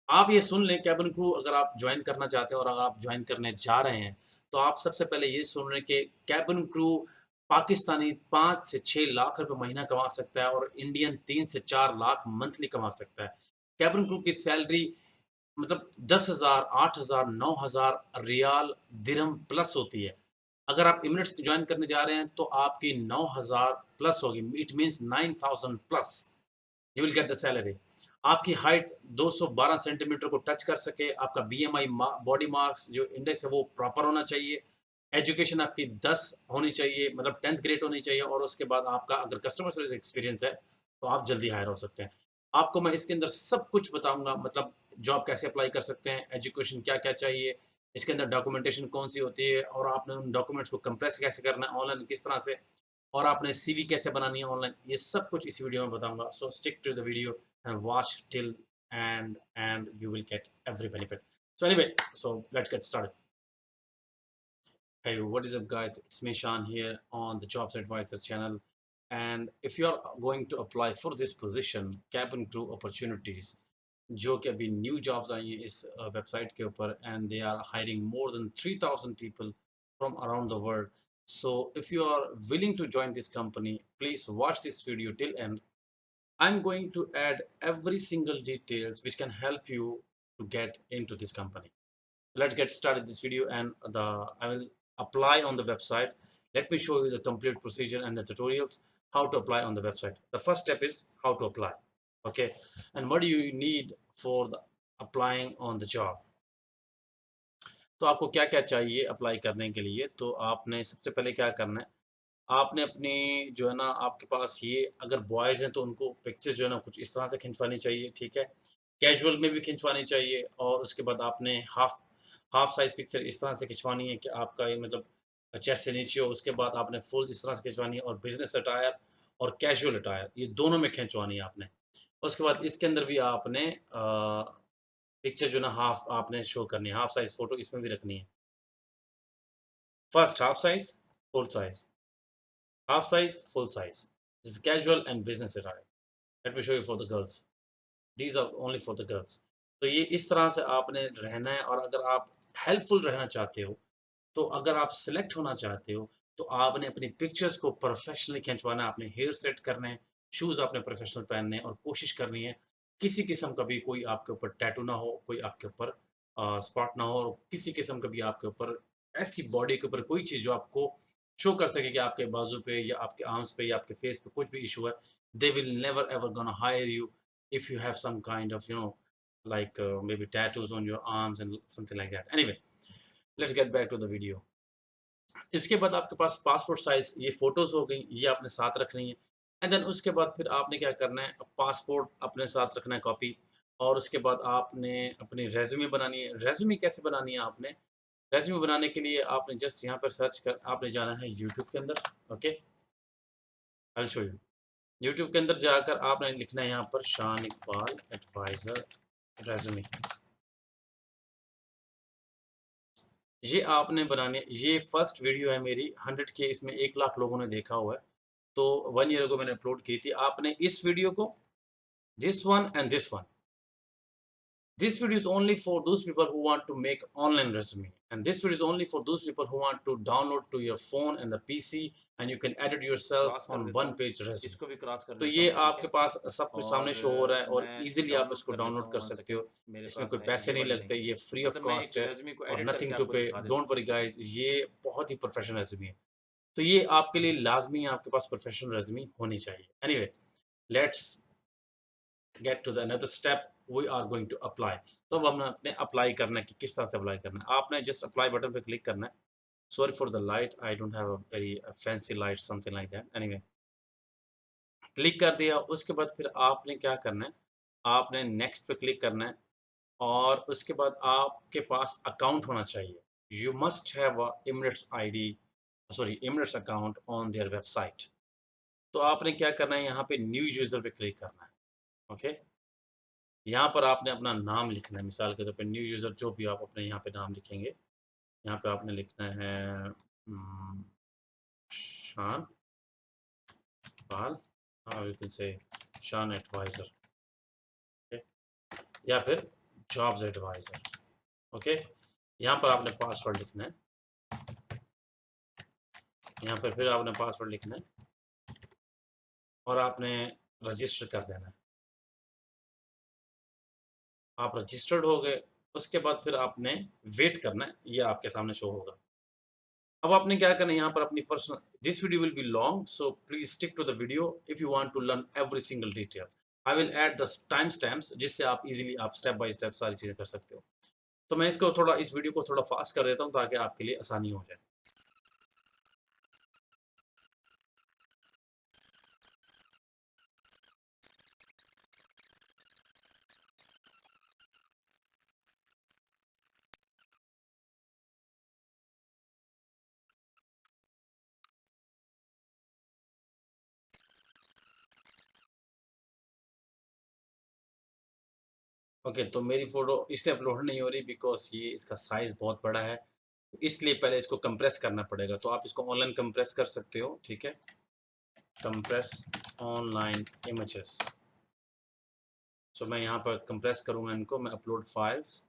आप ये सुन लें कैबिन क्रू अगर आप जॉइन करना चाहते हैं और अगर आप जॉइन करने जा रहे हैं, तो आप सबसे पहले ये सुन लें कि कैबिन क्रू पाकिस्तानी 5 से 6 लाख रुपए महीना कमा सकता है और इंडियन 3 से 4 लाख मंथली कमा सकता है। कैबिन क्रू की सैलरी मतलब 10,000, 8,000, 9,000 रियाल दिरहम प्लस होती है। अगर आप एमिरेट्स जॉइन करने जा रहे हैं, तो आपकी 9,000 प्लस होगी। It means 9,000 plus you will get the salary. आपकी हाइट 212 सेंटीमीटर को टच कर सके, आपका बीएमआई बॉडी मास जो इंडेक्स है वो प्रॉपर होना चाहिए। एजुकेशन आपकी 10 होनी चाहिए, मतलब 10th ग्रेड होनी चाहिए और उसके बाद आपका अगर कस्टमर सर्विस एक्सपीरियंस है, तो आप जल्दी हायर हो सकते हैं। आपको मैं इसके अंदर सब कुछ बताऊँगा, मतलब जॉब कैसे अप्लाई कर सकते हैं, एजुकेशन क्या-क्या चाहिए, इसके अंदर डॉक्यूमेंटेशन कौन-सी होती है और आपने उन डॉक्यूमेंट्स को कंप्रेस कैसे करना है ऑनलाइन किस तरह से और आपने सीवी कैसे बनानी है ऑनलाइन, ये सब कुछ इस वीडियो में बताऊँगा। So stick to the video and watch till end you will get every benefit. So anyway, so let's get started. Hey, what is up, guys? It's me, Shan, here on the Jobs Advisor channel. And if you are going to apply for this position, cabin crew opportunities, जो कि अभी new jobs आई हैं इस website के ऊपर and they are hiring more than 3,000 people from around the world. So if you are willing to join this company, please watch this video till end. I'm going to add every single details which can help you to get into this company. Let's get started this video and I will apply on the website. Let me show you the complete procedure and the tutorials how to apply on the website. The first step is how to apply. Okay, and what do you need for the applying on the job? तो आपको क्या क्या चाहिए apply करने के लिए, तो आपने सबसे पहले क्या करना है, आपने अपनी जो है ना आपके पास ये अगर बॉयज़ हैं तो उनको पिक्चर्स जो है ना कुछ इस तरह से खिंचवानी चाहिए, ठीक है? कैजुअल में भी खिंचवानी चाहिए और उसके बाद आपने हाफ़ हाफ़ साइज़ पिक्चर इस तरह से खिंचवानी है कि आपका ये मतलब चेस्ट से नीचे हो, उसके बाद आपने फुल इस तरह से खिंचवानी है और बिज़नेस अटायर और कैजुअल अटायर ये दोनों में खिंचवानी है आपने। उसके बाद इसके अंदर भी आपने पिक्चर जो है ना हाफ़ आपने शो करनी है, हाफ़ साइज़ फ़ोटो इसमें भी रखनी है। First half size, full size, half size, full size. This is casual and business attire. Let me show you for the girls. These are only for the girls. तो ये इस तरह से आपने रहना है और अगर आप हेल्पफुल रहना चाहते हो, तो अगर आप सेलेक्ट होना चाहते हो, तो आपने अपनी पिक्चर्स को प्रोफेशनली खिंचवाना है, आपने हेयर सेट करने हैं, शूज़ आपने प्रोफेशनल पहनने हैं और कोशिश करनी है, किसी किस्म का भी कोई आपके ऊपर टैटू ना हो, कोई आपके ऊपर स्पॉट ना हो, किसी किस्म का भी आपके ऊपर ऐसी बॉडी के ऊपर कोई चीज़ जो आपको शो कर सके कि आपके बाजू पे या आपके आर्म्स पे या आपके फेस पे कुछ भी इश्यू है, they will never ever gonna hire you if you have some kind of, like maybe tattoos on your arms and something like that. Anyway, let's get back to the video. इसके बाद आपके पास passport size ये photos हो गई, ये आपने साथ रखनी है एंड देन उसके बाद फिर आपने क्या करना है, पासपोर्ट अपने साथ रखना है कॉपी और उसके बाद आपने अपनी रेज़्यूमे बनानी है। रेज़्यूमे कैसे बनानी है आपने? रेज़्यूमे बनाने के लिए आपने जस्ट यहाँ पर सर्च कर आपने जाना है यूट्यूब के अंदर, okay? I will show you. YouTube के अंदर जाकर आपने लिखना है यहाँ पर शान इकबाल एडवाइज़र रेज़्यूमे। ये आपने बनाने ये फर्स्ट वीडियो है मेरी 100 के इसमें 1 लाख लोगों ने देखा हुआ है। तो 1 ईयर अगो मैंने अपलोड की थी। आपने इस वीडियो को this one and this one this video is only for those people who want to make online resume and this video is only for those people who want to download to your phone and the PC and you can edit yourself cross कर on देता one हूँ, page resume. इसको भी cross कर तो देता ये हूँ, ठीक आपके है? पास सब कुछ सामने और शो हो रहा है और मैं इजीली आप डाउनलोड इसको कर लेता डाउनलोड हूँ कर 1 सकते हो। सेकंड, मेरे इसमें पास कोई है पैसे ये नहीं वाली लगते, लिंक। ये फ्री ऑफ मतलब मैं एक कॉस्ट है रेज़्यूमे को और एडिट करके नथिंग टू आपको पे। दिखा देता डोंट हूँ। वरी गाइस, ये बहुत ही प्रोफेशनल रेज़्यूमे है। तो ये आपके लिए लाज़मी है, आपके पास प्रोफेशनल रेज़्यूमे होनी चाहिए। Anyway, let's get to the another step, we are going to apply. तो अब हमने अपने अप्लाई करना है कि किस तरह से अप्लाई करना है। आपने जस्ट अप्लाई बटन पे क्लिक करना है। Sorry for the light, I don't have a very fancy light something like that. Anyway, click कर दिया, उसके बाद फिर आपने क्या करना है, आपने नेक्स्ट पे क्लिक करना है और उसके बाद आपके पास अकाउंट होना चाहिए। You must have a Emirates ID, sorry Emirates account on their website. तो आपने क्या करना है, यहाँ पे न्यू यूज़र पे क्लिक करना है, ओके? यहाँ पर आपने अपना नाम लिखना है, मिसाल के तौर पे न्यू यूज़र जो भी आप अपने यहाँ पे नाम लिखेंगे, यहाँ पे आपने लिखना है शान पाल, यू कैन से शान एडवाइज़र, ओके? या फिर जॉब्स एडवाइजर। ओके, यहाँ पर आपने पासवर्ड लिखना है, यहाँ पर फिर आपने पासवर्ड लिखना है और आपने रजिस्टर कर देना है। आप रजिस्टर्ड हो गए, उसके बाद फिर आपने वेट करना है, ये आपके सामने शो होगा। अब आपने क्या करना है, यहाँ पर अपनी personal, this video will be long so please stick to the video if you want to learn every single details. I will add the time stamps जिससे आप इजीली आप स्टेप बाय स्टेप सारी चीजें कर सकते हो। तो मैं इसको थोड़ा, इस वीडियो को थोड़ा फास्ट कर देता हूँ ताकि आपके लिए आसानी हो जाए। ओके, तो मेरी फोटो इसलिए अपलोड नहीं हो रही बिकॉज ये इसका साइज बहुत बड़ा है, इसलिए पहले इसको कंप्रेस करना पड़ेगा। तो आप इसको ऑनलाइन कंप्रेस कर सकते हो, ठीक है, कंप्रेस ऑनलाइन इमेजेस। सो मैं यहाँ पर कंप्रेस करूँगा इनको, मैं अपलोड फाइल्स।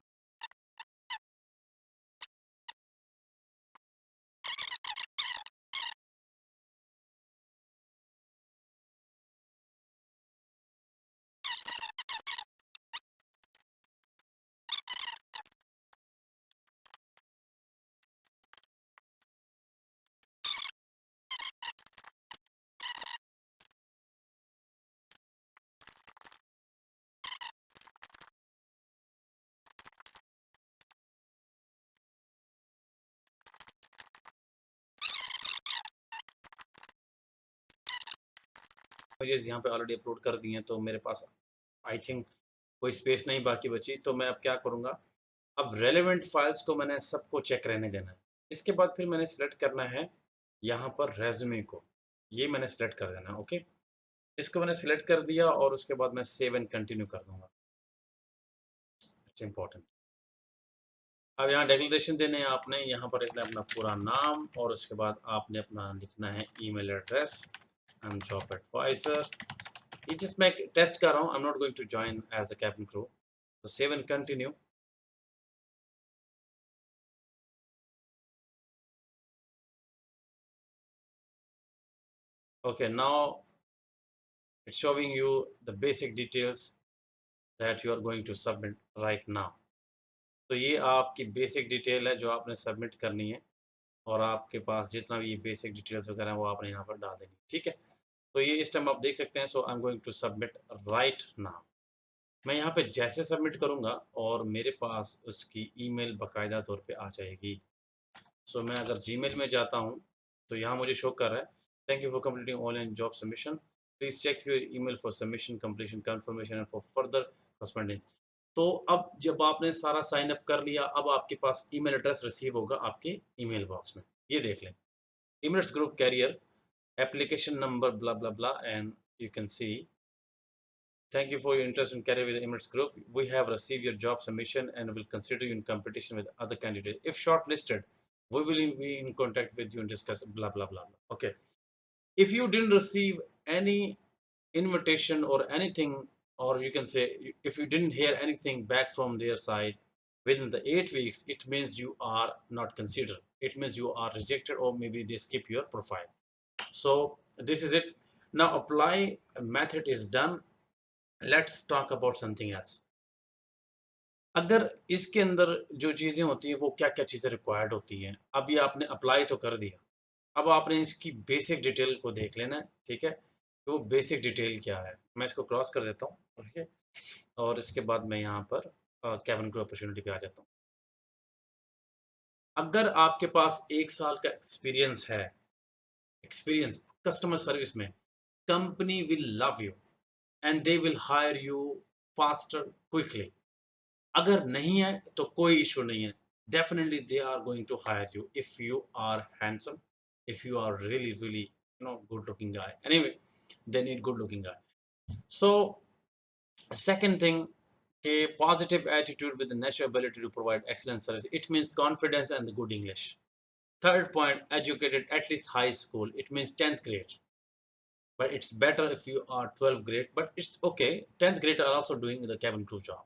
इमेजेस यहाँ पे ऑलरेडी अपलोड कर दिए हैं, तो मेरे पास आई थिंक कोई स्पेस नहीं बाकी बची। तो मैं अब क्या करूँगा, अब रेलेवेंट फाइल्स को मैंने सबको चेक रहने देना है। इसके बाद फिर मैंने सेलेक्ट करना है यहाँ पर रेज्यूमे को, ये मैंने सेलेक्ट कर देना है। ओके, इसको मैंने सेलेक्ट कर दिया और उसके बाद मैं सेव एंड कंटिन्यू कर दूंगा। It's important. अब यहाँ डिक्लेरेशन देने हैं आपने, यहाँ पर लिखना है अपना पूरा नाम और उसके बाद आपने अपना लिखना है email address. I am job adviser. ये जस्ट मैं टेस्ट कर रहा हूँ, I am not going to join as a cabin crew. तो save and continue. Okay, now it's showing you the basic details that you are going to submit right now. तो ये आपकी basic detail है जो आपने submit करनी है और आपके पास जितना भी बेसिक डिटेल्स वगैरह हैं वो आपने यहाँ पर डाल देनी है, ठीक है। तो ये इस टाइम आप देख सकते हैं। So I am going to submit right now. मैं यहाँ पे जैसे सबमिट करूँगा और मेरे पास उसकी ईमेल बाकायदा तौर पे आ जाएगी। सो मैं अगर जीमेल में जाता हूँ तो यहाँ मुझे शो कर रहा है, thank you for completing online job submission, please check your email for submission completion confirmation and for further correspondence. तो अब जब आपने सारा साइन अप कर लिया, अब आपके पास ईमेल एड्रेस रिसीव होगा आपके ईमेल बॉक्स में। ये देख लें, emails group career application number blah blah blah, and you can see, thank you for your interest in career with the Emirates Group. We have received your job submission and will consider you in competition with other candidates. If shortlisted, we will be in contact with you and discuss blah blah blah. Okay. If you didn't receive any invitation or anything, or you can say if you didn't hear anything back from their side within the 8 weeks, it means you are not considered. It means you are rejected, or maybe they skip your profile. So this is it. Now apply method is done. Let's talk about something else. अगर इसके अंदर जो चीज़ें होती हैं वो क्या क्या चीज़ें रिक्वायर्ड होती हैं, अब ये आपने अप्लाई तो कर दिया, अब आपने इसकी बेसिक डिटेल को देख लेना है, ठीक है। तो वो बेसिक डिटेल क्या है, मैं इसको क्रॉस कर देता हूँ, ठीक है। और इसके बाद मैं यहाँ पर कैबिन क्रू अपॉर्चुनिटी पे आ जाता हूँ। अगर आपके पास 1 साल का एक्सपीरियंस है, एक्सपीरियंस कस्टमर सर्विस में, company will love you and they will hire you faster quickly. अगर नहीं है तो कोई इशू नहीं है, definitely they are going to hire you if you are handsome, if you are really really good looking guy. Anyway, they need good looking guy. So second thing, a positive attitude with the natural ability to provide excellent service. It means confidence and the good English. Third point, educated at least high school. It means 10th grade. But it's better if you are 12th grade, but it's okay. 10th grade are also doing the cabin crew job.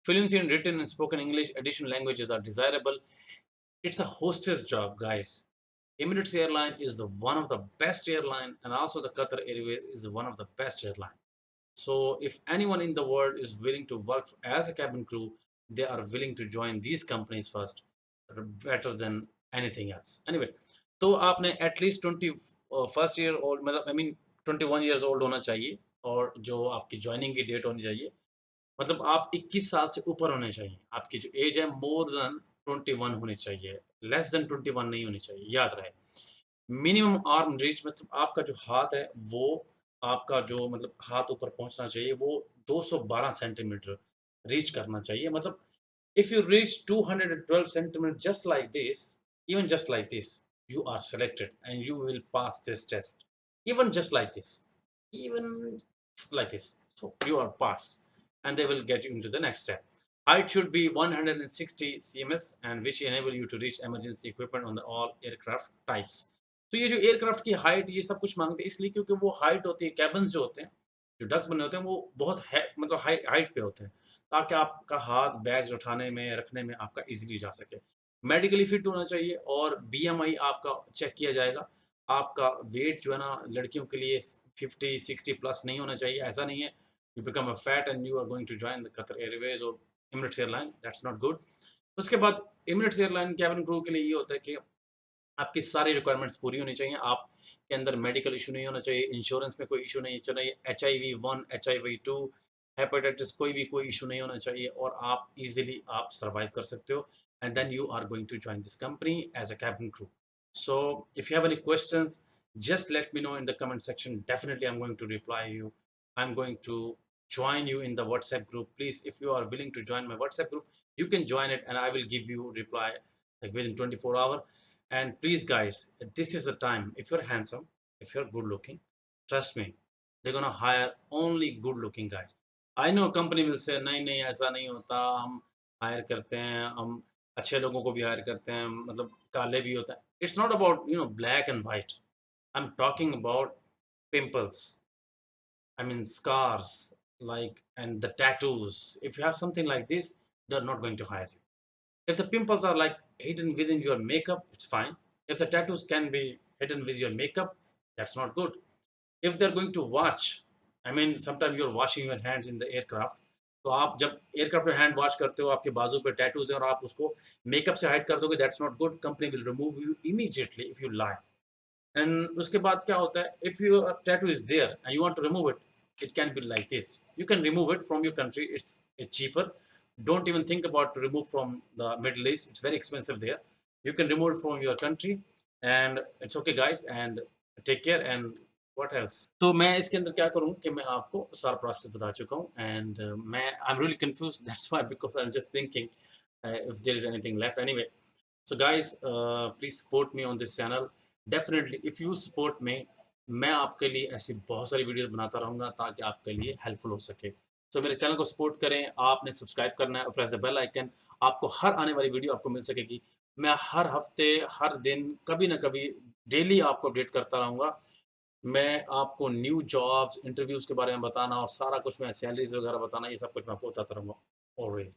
Fluency in written and spoken English, additional languages are desirable. It's a hostess job, guys. Emirates Airline is one of the best airline, and also the Qatar Airways is one of the best airline. So if anyone in the world is willing to work as a cabin crew, they are willing to join these companies first, better than anything else. Anyway, तो आपने at least 21 year old, मतलब I mean 21 years old होना चाहिए, और जो आपकी joining की date होनी चाहिए, मतलब आप 21 साल से ऊपर होने चाहिए। आपकी जो एज है मोर देन 21 होनी चाहिए, लेस देन 21 नहीं होनी चाहिए, याद रहे। मिनिमम आर्म रीच, मतलब आपका जो हाथ है वो, आपका जो मतलब हाथ ऊपर पहुँचना चाहिए वो 212 सेंटीमीटर रीच करना चाहिए। मतलब if you reach 212 centimetre just like this, even just like this, you are selected and you will pass this test. Even just like this, even like this, so you are passed, and they will get you into the next step. Height should be 160 cms, and which enable you to reach emergency equipment on the all aircraft types. तो ये जो aircraft की height ये सब कुछ मांगते हैं, इसलिए क्योंकि वो हाइट होती है, कैबिन्स जो होते हैं, जो डक्स बने होते हैं, वो बहुत है मतलब हाइट पे होते हैं, ताकि आपका हाथ बैग्स उठाने में रखने में आपका इजीली जा सके। मेडिकली फिट होना चाहिए, और बीएमआई आपका चेक किया जाएगा। आपका वेट जो है ना, लड़कियों के लिए 50-60 प्लस नहीं होना चाहिए, ऐसा नहीं है you become a fat and you are going to join the Qatar Airways और Emirates airline, that's not good. उसके बाद एमिरेट्स एयरलाइन कैबिन क्रू के लिए ये होता है कि आपकी सारी रिक्वायरमेंट्स पूरी होनी चाहिए। आपके अंदर मेडिकल इशू नहीं होना चाहिए, इंश्योरेंस में कोई इशू नहीं चाहिए, HIV-1, HIV-2, हेपेटाइटिस कोई भी कोई इशू नहीं होना चाहिए, और आप इजीली आप सर्वाइव कर सकते हो, and then you are going to join this company as a cabin crew. So if you have any questions, just let me know in the comment section. Definitely I'm going to reply you. I'm going to join you in the WhatsApp group. Please, if you are willing to join my WhatsApp group, you can join it and I will give you reply like within 24 hours. And please, guys, this is the time. If you're handsome, if you're good looking, trust me, they're gonna hire only good looking guys. I know company will say नहीं नहीं ऐसा नहीं होता, हम higher करते हैं, हम अच्छे लोगों को भी हायर करते हैं, मतलब काले भी होते हैं. It's not about black and white. I'm talking about pimples. I mean scars, like, and the tattoos. If you have something like this, they're not going to hire you. If the pimples are like hidden within your makeup, it's fine. If the tattoos can be hidden with your makeup, that's not good. If they're going to watch, I mean, sometimes you're washing your hands in the aircraft. तो आप जब aircraft में hand wash करते हो, आपके बाजू पे tattoos हैं और आप उसको मेकअप से हाइड कर दोगे, that's not good. Company will remove you immediately if you lie. And उसके बाद क्या होता है, if you tattoo is there and you want to remove it, it can be like this. You can remove it from your country, it's cheaper. Don't even think about to remove from the Middle East, it's very expensive there. You can remove it from your country, and it's okay guys, and take care. And what else, तो मैं इसके अंदर क्या करूँ कि मैं आपको सारा प्रोसेस बता चुका हूँ, एंड मैं I am really confuse, that's why, because I am just thinking if there is anything left. Anyway, so guys, please support me on this channel. Definitely if you support me, मैं आपके लिए ऐसी बहुत सारी videos बनाता रहूँगा ताकि आपके लिए हेल्पफुल हो सके। तो मेरे चैनल को सपोर्ट करें, आपने सब्सक्राइब करना है और प्रेस द बेल आइकन, आपको हर आने वाली वीडियो आपको मिल सकेगी। मैं हर हफ्ते, हर दिन, कभी ना कभी, डेली आपको अपडेट करता रहूँगा। मैं आपको न्यू जॉब्स, इंटरव्यूज़ के बारे में बताना और सारा कुछ, मैं सैलरीज़ वगैरह बताना, ये सब कुछ मैं आपको बताता रहूँगा ऑलवेज़।